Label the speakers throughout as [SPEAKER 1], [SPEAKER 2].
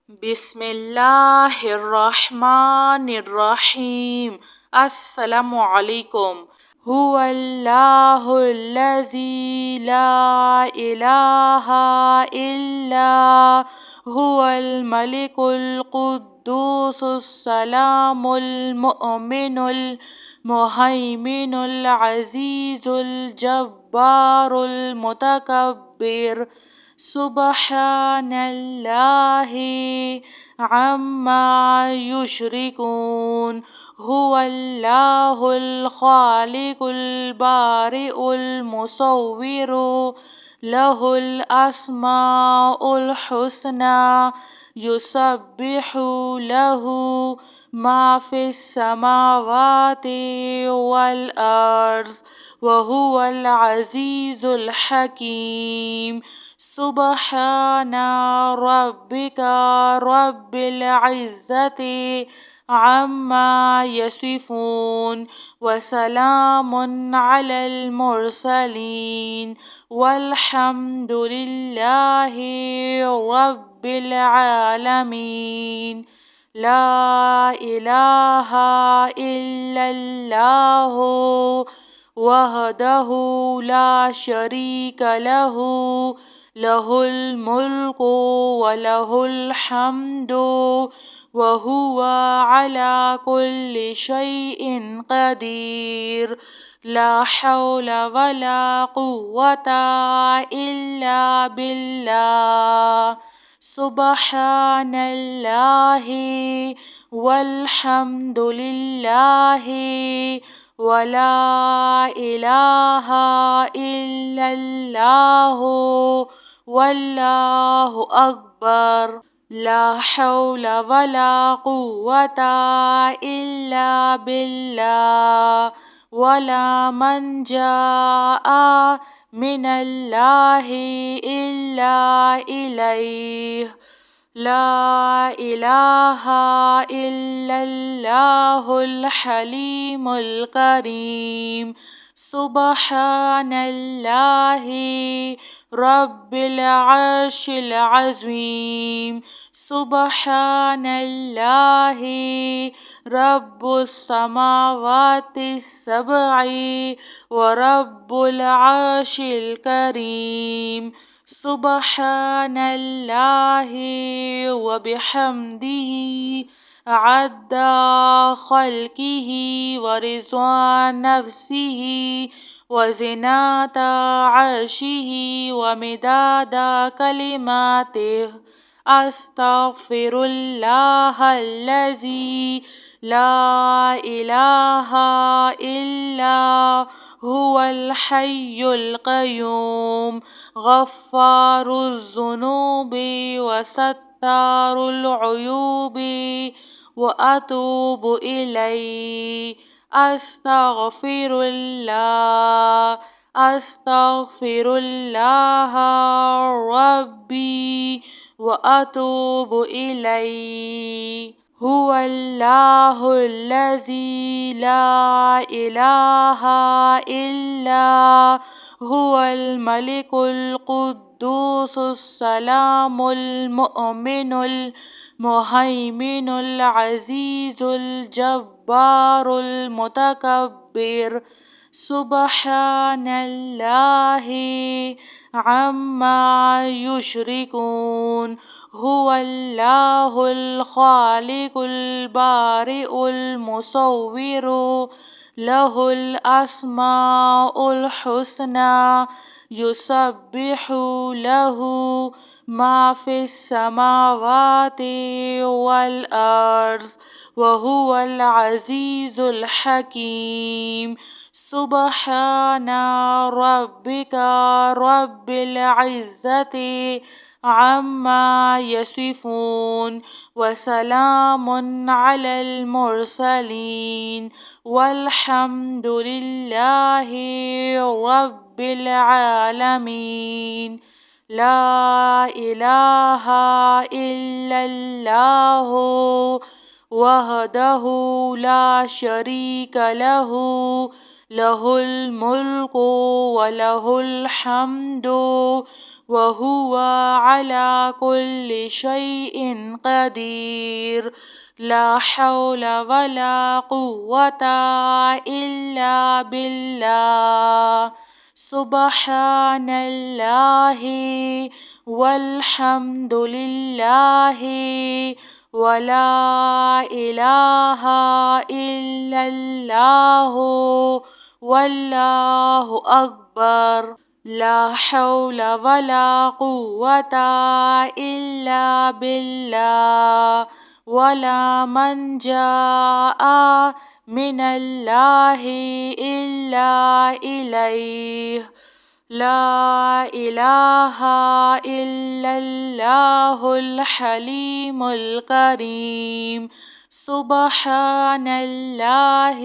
[SPEAKER 1] بسم اللہ الرحمن الرحیم۔ السلام علیکم۔ هو اللہ الذی لا الہ الا هو الملک القدوس السلام المؤمن المہیمن العزیز الجبار المتکبر۔ سبحان اللہ عما یشرکون۔ هو اللہ الخالق البارئ المصور، لہ الاسماء الحسنى، یسبح لہ ما فی السماوات والارض، وہو العزیز الحکیم۔ سبحان ربک رب العزة عما یصفون، وسلام علی المرسلین، والحمد للہ رب العالمین۔ لا الہ الا اللہ وحدہ لا شریک لہ، لہ الملک ولہ الحمد وہو علی کل شیء قدیر۔ لا حول ولا قوة الا باللہ۔ سبحان اللہ والحمد للہ ولا الہ الا اللہ واللہ اکبر۔ لا حول ولا قوة الا باللہ، ولا منجا من اللہ الا الیہ۔ لا الہ الا اللہ الحلیم الکریم۔ سبحان اللہ رب العرش العظیم۔ سبحان اللہ رب السماوات السبع ورب العرش الکریم۔ سبحان اللہ وبحمدہ عدد خلقہ ورضا نفسہ وزنة عرشہ ومداد کلماتہ۔ استغفر اللہ الذی لا الہ الا هو الحی القیوم، غفار الذنوب وستار العیوب، واتوب الیہ۔ استغفر اللہ، استغفر اللہ ربی واتوب الیہ۔ هو اللہ الذی لا الہ الا هو الملک القدوس السلام المؤمن المہیمن العزیز الجبار المتکبر۔ سبحان اللہ عما یشرکون۔ هو اللہ الخالق البارئ المصور، لہ الاسماء الحسنى، یسبح لہ ما فی السماوات والارض، وہو العزیز الحکیم۔ سبحان ربک رب العزة عما یصفون، وسلام علی المرسلین، والحمد للہ رب العالمین۔ لا الہ الا اللہ وحدہ لا شریک لہ، لہ الملک ولہ الحمد وهو على كل شيء قدير. لا حول ولا قوة إلا بالله. سبحان الله والحمد لله ولا إله إلا الله والله أكبر. لا حول ولا قوة إلا بالله. ولا منجا من الله إلا إليه. لا إله إلا الله الحليم الكريم. سبحان الله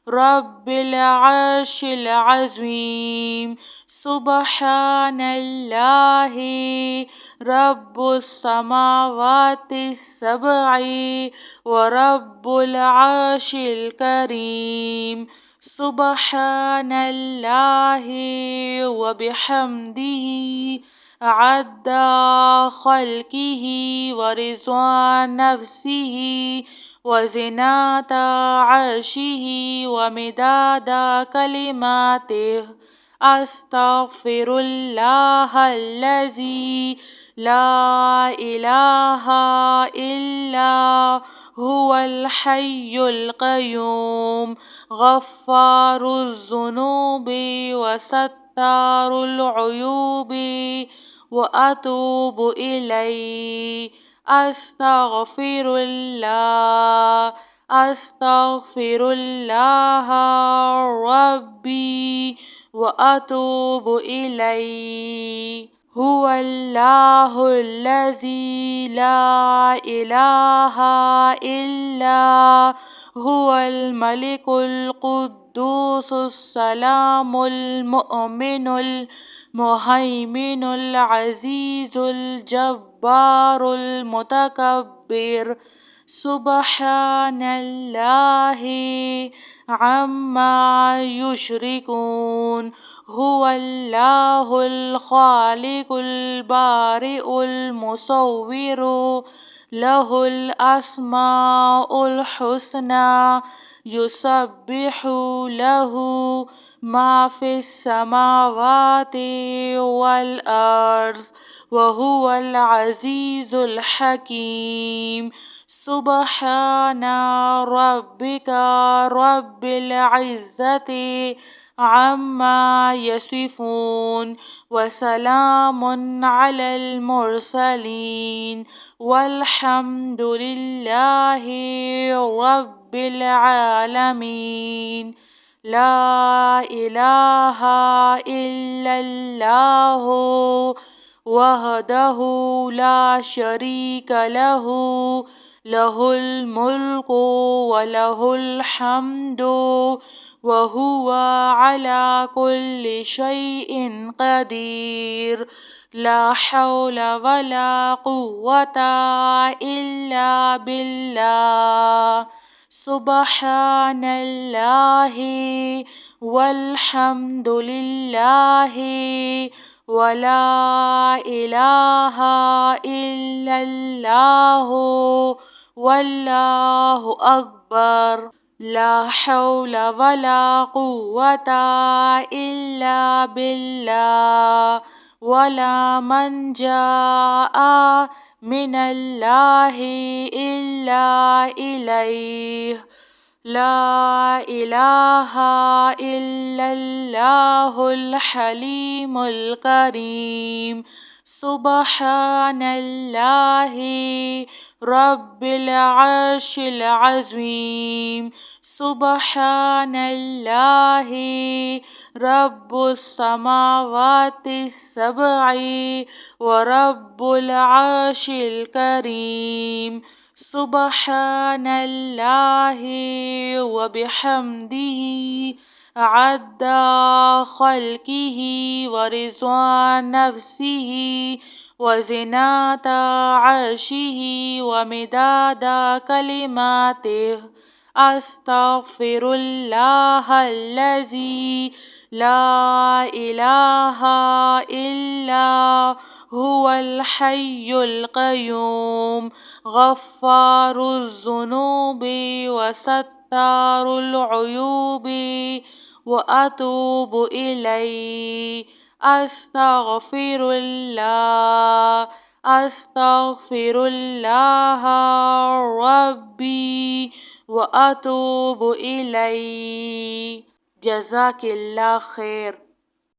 [SPEAKER 1] رب العرش العظيم. سبحان الله رب السماوات السبع ورب العرش الكريم. سبحان الله وبحمده عد خلقه ورضوان نفسه وزنة عرشه ومداد كلماته. أستغفر الله الذي لا إله إلا هو الحي القيوم غفار الذنوب وستار العيوب وأتوب إليه. أستغفر الله. أستغفر الله ربي وأتوب إليه. هو الله الذي لا إله إلا هو الملك القدوس السلام المؤمن المهيمن العزيز الجبار المتكبر. سبحان الله عما يشركون. هو الله الخالق البارئ المصور له الأسماء الحسنى يسبح له ما في السماوات والأرض وهو العزيز الحكيم. سبحان ربك رب العزة عما يصفون وسلام على المرسلين والحمد لله رب العالمين. لا إله إلا الله وحده لا شريك له له الملك وله الحمد وهو على كل شيء قدير. لا حول ولا قوة إلا بالله. سبحان الله والحمد لله ولا إله إلا الله والله أكبر. لا حول ولا قوة إلا بالله. ولا منجا من الله إلا إليه. لا إله إلا الله الحليم الكريم. سبحان الله رب العرش العظيم. سبحان الله رب السماوات السبع ورب العرش الكريم. سبحان الله وبحمده عد خلقه ورضوان نفسه وزنة عرشه ومداد كلماته. أستغفر الله الذي لا إله إلا هو الحي القيوم غفار الذنوب وستار العيوب وأتوب إليه أستغفر الله أستغفر الله ربي وأتوب إليه. جزاك الله خير.